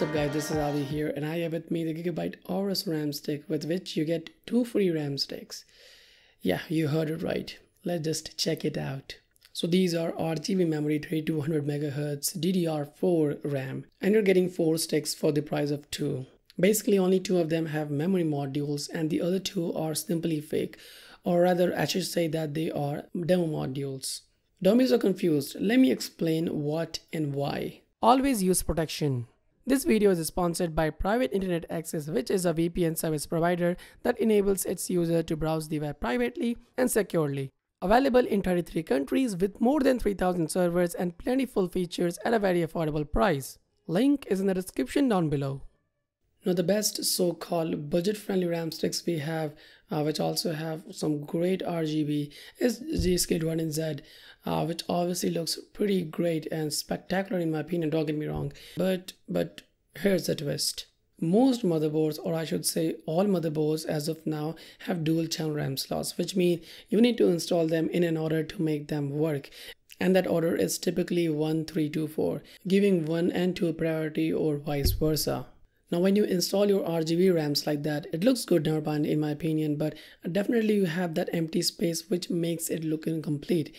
up guys, this is Adi here and I have with me the Gigabyte Aorus RAM stick with which you get 2 free RAM sticks. Yeah, you heard it right. Let's just check it out. So these are RGB memory 3200 MHz DDR4 RAM and you're getting 4 sticks for the price of 2. Basically only 2 of them have memory modules and the other 2 are simply fake, or rather I should say that they are demo modules. Don't be so confused, let me explain what and why. Always use protection. This video is sponsored by Private Internet Access, which is a VPN service provider that enables its user to browse the web privately and securely. Available in 33 countries with more than 3000 servers and plentiful features at a very affordable price. Link is in the description down below. Now the best so-called budget-friendly RAM sticks we have, which also have some great RGB, is G-Skill Z, which obviously looks pretty great and spectacular in my opinion, don't get me wrong. But here's the twist. Most motherboards, or I should say all motherboards as of now, have dual channel RAM slots, which means you need to install them in an order to make them work. And that order is typically 1, 3, 2, 4, giving 1 and 2 priority or vice versa. Now when you install your RGB RAMs like that, it looks good in my opinion, but definitely you have that empty space which makes it look incomplete.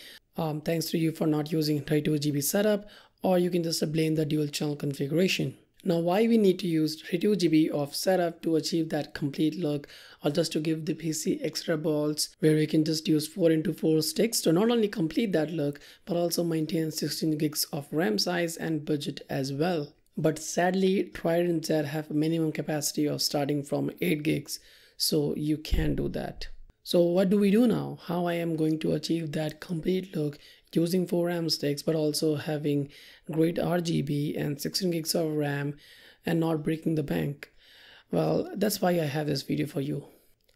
Thanks to you for not using 32 GB setup, or you can just blame the dual channel configuration. Now why we need to use 32 GB of setup to achieve that complete look, or just to give the PC extra balls where we can just use 4x4 sticks to not only complete that look but also maintain 16 gigs of RAM size and budget as well. But sadly, Trident Z have a minimum capacity of starting from 8 gigs, so you can't do that. So what do we do now? How I am going to achieve that complete look using 4 RAM sticks but also having great RGB and 16 gigs of RAM and not breaking the bank? Well, that's why I have this video for you.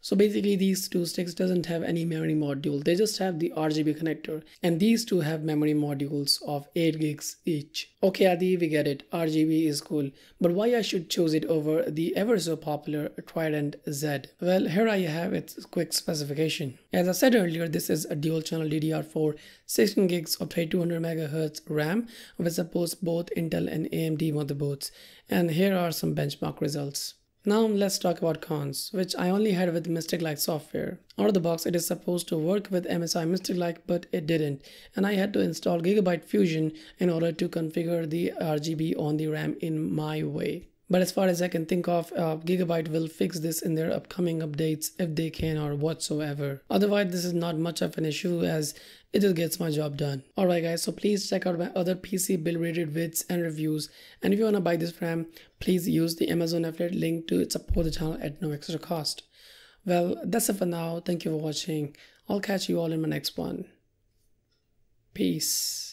So basically these 2 sticks doesn't have any memory module, they just have the RGB connector, and these 2 have memory modules of 8 gigs each. Okay Adi, we get it, RGB is cool, but why I should choose it over the ever so popular Trident Z? Well, here I have its quick specification. As I said earlier, this is a dual channel DDR4 16 gigs of 3200 MHz RAM which supports both Intel and AMD motherboards, and here are some benchmark results. Now let's talk about cons, which I only had with Mystic Like software. Out of the box it is supposed to work with MSI Mystic Like, but it didn't, and I had to install Gigabyte Fusion in order to configure the RGB on the RAM in my way. But as far as I can think of, Gigabyte will fix this in their upcoming updates if they can or whatsoever. Otherwise, this is not much of an issue as it just gets my job done. Alright guys, so please check out my other PC build rated vids and reviews. And if you want to buy this RAM, please use the Amazon affiliate link to support the channel at no extra cost. Well, that's it for now. Thank you for watching. I'll catch you all in my next one. Peace.